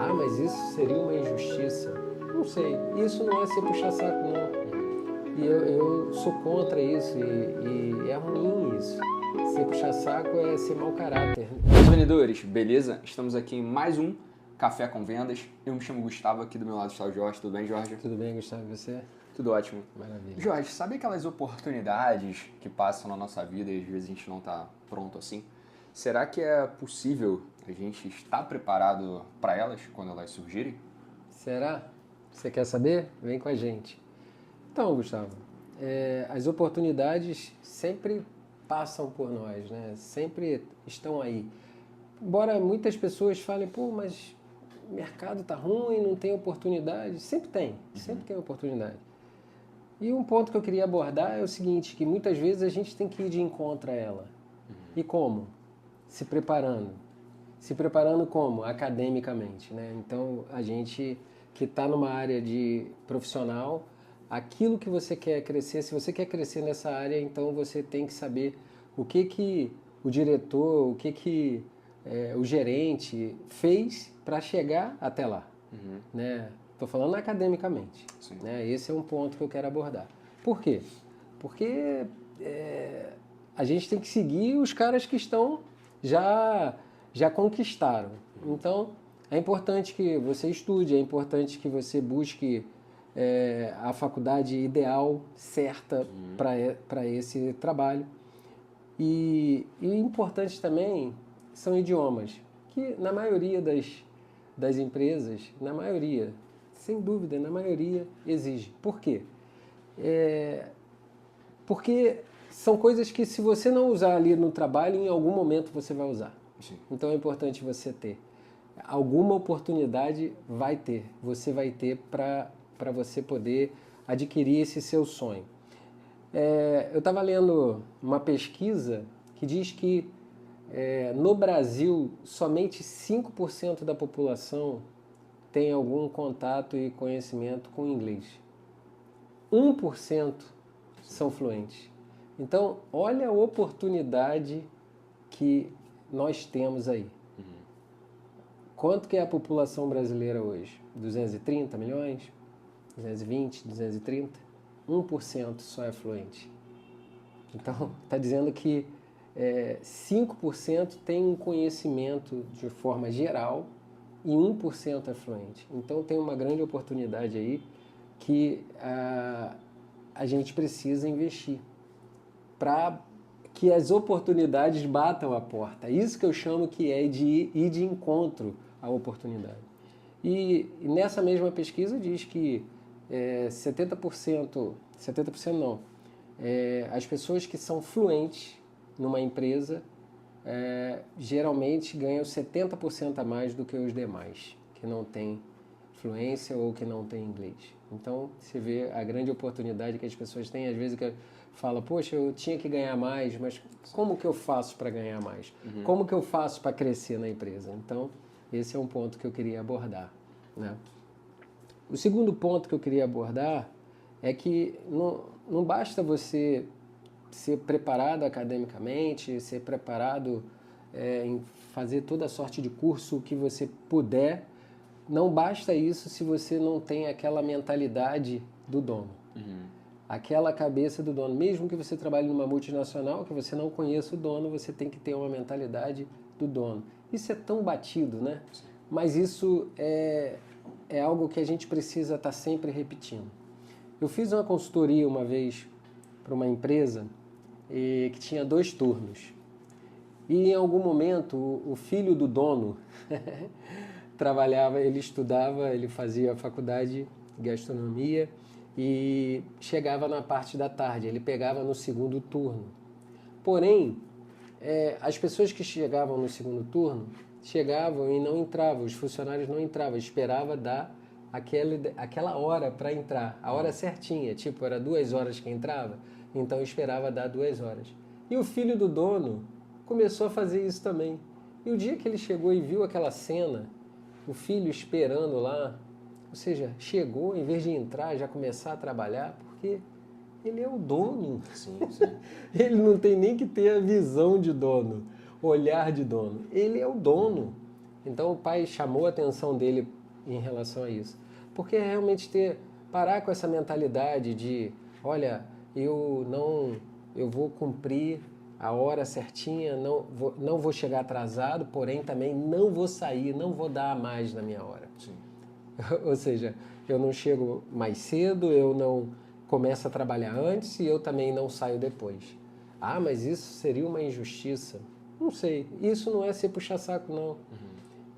Ah, mas isso seria uma injustiça. Não sei, isso não é ser puxa-saco, não. E eu sou contra isso e é ruim isso. Ser puxa-saco é ser mau caráter. E aí, vendedores, beleza? Estamos aqui em mais um Café com Vendas. Eu me chamo Gustavo, aqui do meu lado está o Jorge. Tudo bem, Jorge? Tudo bem, Gustavo, e você? Tudo ótimo. Maravilha. Jorge, sabe aquelas oportunidades que passam na nossa vida e às vezes a gente não está pronto assim? Será que é possível a gente estar preparado para elas quando elas surgirem? Será? Você quer saber? Vem com a gente. Então, Gustavo, as oportunidades sempre passam por nós, né? Sempre estão aí. Embora muitas pessoas falem, pô, mas o mercado tá ruim, não tem oportunidade. Sempre tem oportunidade. E um ponto que eu queria abordar é o seguinte, que muitas vezes a gente tem que ir de encontro a ela. E como? Se preparando. Se preparando como? Academicamente, né? Então, a gente que está numa área de profissional, aquilo que você quer crescer, se você quer crescer nessa área, então você tem que saber o que o diretor, o gerente fez para chegar até lá, né? Estou falando academicamente, Sim. né? Esse é um ponto que eu quero abordar. Por quê? Porque a gente tem que seguir os caras que estão já conquistaram. Então, é importante que você estude, é importante que você busque a faculdade ideal, certa para esse trabalho. E importante também são idiomas, que na maioria das empresas, na maioria, sem dúvida, na maioria exige. Por quê? Porque são coisas que se você não usar ali no trabalho, em algum momento você vai usar. Sim. Então é importante você ter. Alguma oportunidade você vai ter para você poder adquirir esse seu sonho. Eu estava lendo uma pesquisa que diz que no Brasil somente 5% da população tem algum contato e conhecimento com inglês. 1% são fluentes. Então, olha a oportunidade que nós temos aí. Quanto que é a população brasileira hoje? 230 milhões? 220, 230? 1% só é fluente. Então, está dizendo que 5% tem um conhecimento de forma geral e 1% é fluente. Então, tem uma grande oportunidade aí que a gente precisa investir para que as oportunidades batam a porta. Isso que eu chamo que é de ir de encontro à oportunidade. E nessa mesma pesquisa diz que 70% não, as pessoas que são fluentes numa empresa geralmente ganham 70% a mais do que os demais, que não têm fluência ou que não têm inglês. Então, você vê a grande oportunidade que as pessoas têm, às vezes que fala, poxa, eu tinha que ganhar mais, mas como que eu faço para ganhar mais? Como que eu faço para crescer na empresa? Então, esse é um ponto que eu queria abordar, né? O segundo ponto que eu queria abordar é que não basta você ser preparado academicamente, ser preparado em fazer toda sorte de curso que você puder. Não basta isso se você não tem aquela mentalidade do dono. Aquela cabeça do dono. Mesmo que você trabalhe numa multinacional, que você não conheça o dono, você tem que ter uma mentalidade do dono. Isso é tão batido, né? Mas isso é algo que a gente precisa estar sempre repetindo. Eu fiz uma consultoria uma vez para uma empresa que tinha 2 turnos. E em algum momento o filho do dono trabalhava, ele estudava, ele fazia faculdade de gastronomia e chegava na parte da tarde, ele pegava no segundo turno. Porém, as pessoas que chegavam no segundo turno chegavam e não entravam, os funcionários não entravam, esperava dar aquela hora para entrar, a hora certinha, tipo, era 2 horas que entrava, então esperava dar 2 horas. E o filho do dono começou a fazer isso também. E o dia que ele chegou e viu aquela cena, o filho esperando lá, ou seja, chegou, em vez de entrar, já começar a trabalhar, porque ele é o dono. Sim. Ele não tem nem que ter a visão de dono, olhar de dono. Ele é o dono. Então o pai chamou a atenção dele em relação a isso. Porque é realmente parar com essa mentalidade de, olha, eu vou cumprir a hora certinha, não vou chegar atrasado, porém também não vou sair, não vou dar a mais na minha hora. Sim. Ou seja, eu não chego mais cedo, eu não começo a trabalhar antes e eu também não saio depois. Ah, mas isso seria uma injustiça? Não sei. Isso não é ser puxa-saco, não.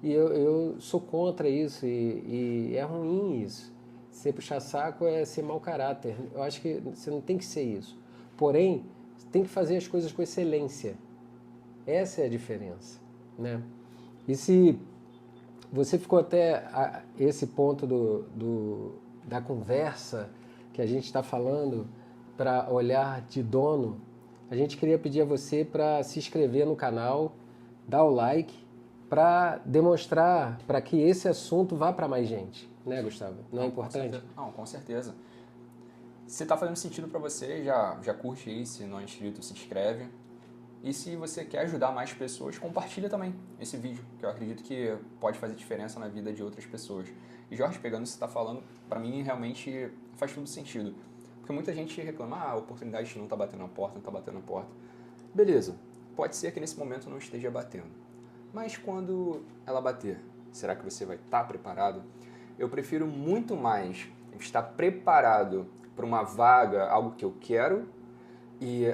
E eu sou contra isso e é ruim isso. Ser puxa-saco é ser mau caráter. Eu acho que você não tem que ser isso. Porém, você tem que fazer as coisas com excelência. Essa é a diferença, né? E se você ficou até esse ponto da conversa que a gente está falando para olhar de dono, a gente queria pedir a você para se inscrever no canal, dar o like, para demonstrar, para que esse assunto vá para mais gente, né, Gustavo? Não é importante? Não, com certeza. Se está fazendo sentido para você, já curte aí, se não é inscrito, se inscreve. E se você quer ajudar mais pessoas, compartilha também esse vídeo, que eu acredito que pode fazer diferença na vida de outras pessoas. E Jorge, pegando isso que você está falando, para mim realmente faz todo sentido. Porque muita gente reclama, a oportunidade não está batendo na porta, não está batendo na porta. Beleza, pode ser que nesse momento não esteja batendo. Mas quando ela bater, será que você vai estar preparado? Eu prefiro muito mais estar preparado para uma vaga, algo que eu quero, e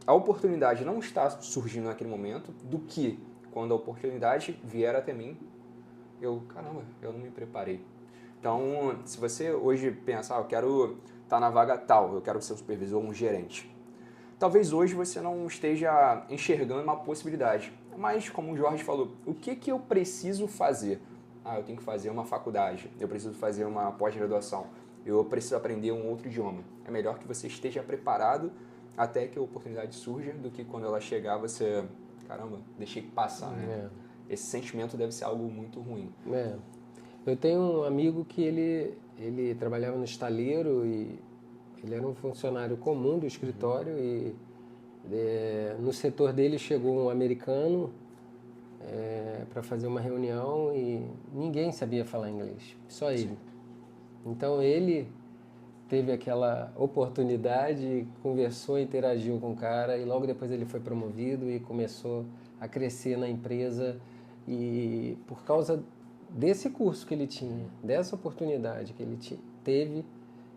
a oportunidade não está surgindo naquele momento, do que quando a oportunidade vier até mim, caramba, eu não me preparei. Então, se você hoje pensar, eu quero estar na vaga tal, eu quero ser um supervisor ou um gerente, talvez hoje você não esteja enxergando uma possibilidade. Mas, como o Jorge falou, o que eu preciso fazer? Eu tenho que fazer uma faculdade, eu preciso fazer uma pós-graduação, eu preciso aprender um outro idioma. É melhor que você esteja preparado até que a oportunidade surja do que quando ela chegar você, caramba, deixei passar, né? Esse sentimento deve ser algo muito ruim. Eu tenho um amigo que ele trabalhava no estaleiro e ele era um funcionário comum do escritório e no setor dele chegou um americano para fazer uma reunião e ninguém sabia falar inglês, só ele. Sim. Então ele teve aquela oportunidade, conversou, interagiu com o cara e logo depois ele foi promovido e começou a crescer na empresa e por causa desse curso que ele tinha, dessa oportunidade que ele teve,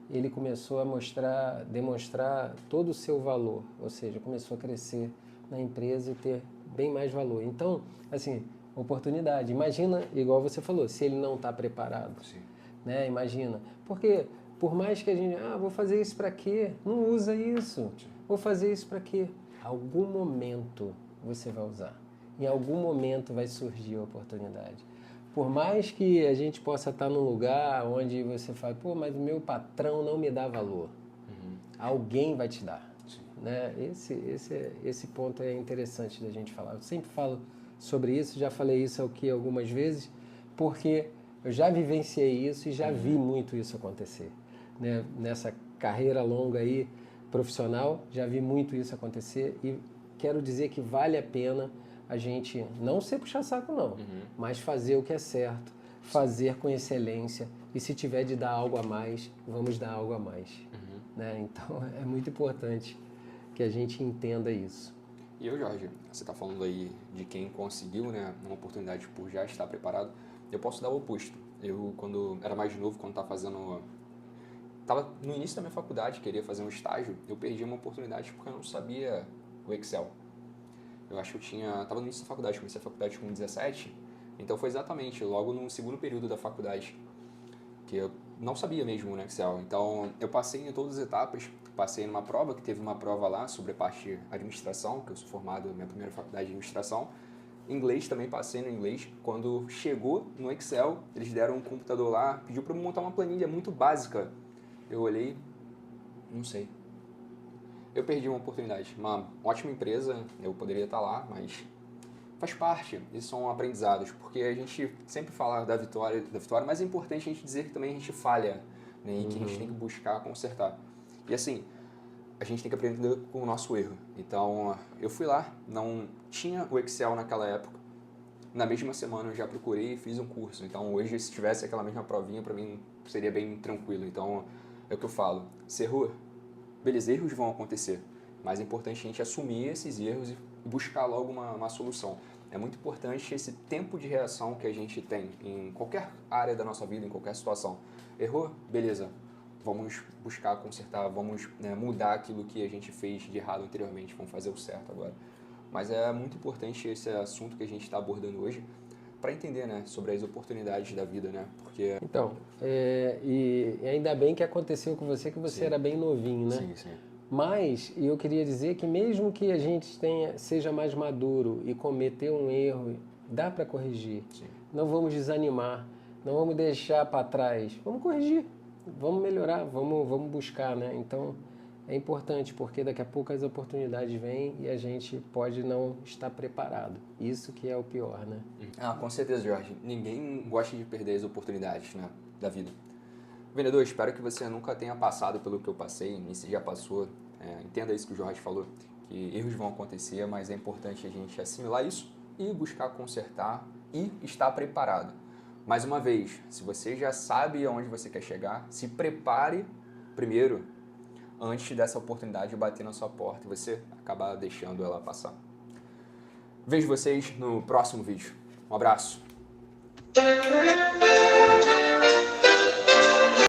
ele começou a demonstrar todo o seu valor, ou seja, começou a crescer na empresa e ter bem mais valor. Então, assim, oportunidade. Imagina, igual você falou, se ele não está preparado. Sim. Né? Imagina. Porque por mais que a gente, vou fazer isso para quê? Não usa isso. Vou fazer isso para quê? Algum momento você vai usar. Em algum momento vai surgir a oportunidade. Por mais que a gente possa estar num lugar onde você fala, mas o meu patrão não me dá valor. Alguém vai te dar. Né? Esse ponto é interessante da gente falar. Eu sempre falo sobre isso, já falei isso aqui algumas vezes, porque eu já vivenciei isso e já vi muito isso acontecer. Né? Nessa carreira longa aí, profissional, já vi muito isso acontecer e quero dizer que vale a pena a gente não ser puxa-saco não, mas fazer o que é certo, fazer com excelência e se tiver de dar algo a mais, vamos dar algo a mais. Né? Então é muito importante que a gente entenda isso. E eu, Jorge, você está falando aí de quem conseguiu, né, uma oportunidade por já estar preparado. Eu posso dar o oposto. Eu, quando era mais novo, quando estava no início da minha faculdade, queria fazer um estágio, eu perdi uma oportunidade porque eu não sabia o Excel. Eu acho que estava no início da faculdade, comecei a faculdade com 17, então foi exatamente logo no segundo período da faculdade que eu não sabia mesmo o Excel. Então eu passei em todas as etapas, passei numa prova, que teve uma prova lá sobre a parte de administração, que eu sou formado na minha primeira faculdade de administração. Inglês também passei no inglês. Quando chegou no Excel, eles deram um computador lá, pediu para eu montar uma planilha muito básica. Eu olhei, não sei. Eu perdi uma oportunidade. Uma ótima empresa, eu poderia estar lá, mas faz parte. Isso são aprendizados, porque a gente sempre fala da vitória, mas é importante a gente dizer que também a gente falha, né, e que a gente tem que buscar consertar. E assim, a gente tem que aprender com o nosso erro. Então, eu fui lá, não tinha o Excel naquela época, na mesma semana eu já procurei e fiz um curso. Então hoje, se tivesse aquela mesma provinha, para mim seria bem tranquilo. Então é o que eu falo. Se errou, beleza, erros vão acontecer. Mas é importante a gente assumir esses erros e buscar logo uma solução. É muito importante esse tempo de reação que a gente tem em qualquer área da nossa vida, em qualquer situação. Errou? Beleza. Vamos buscar consertar, vamos mudar aquilo que a gente fez de errado anteriormente, vamos fazer o certo agora. Mas é muito importante esse assunto que a gente está abordando hoje para entender, né, sobre as oportunidades da vida, né? Porque Então, e ainda bem que aconteceu com você, que você Sim. era bem novinho, né? sim. Mas eu queria dizer que mesmo que a gente seja mais maduro e cometer um erro, dá para corrigir. Sim. Não vamos desanimar, não vamos deixar para trás. Vamos corrigir, vamos melhorar, vamos buscar, né? Então é importante porque daqui a pouco as oportunidades vêm e a gente pode não estar preparado. Isso que é o pior, né? Com certeza, Jorge. Ninguém gosta de perder as oportunidades, né, da vida. Vendedor, espero que você nunca tenha passado pelo que eu passei, e se já passou, entenda isso que o Jorge falou, que erros vão acontecer, mas é importante a gente assimilar isso e buscar consertar e estar preparado. Mais uma vez, se você já sabe aonde você quer chegar, se prepare primeiro, antes dessa oportunidade bater na sua porta e você acabar deixando ela passar. Vejo vocês no próximo vídeo. Um abraço!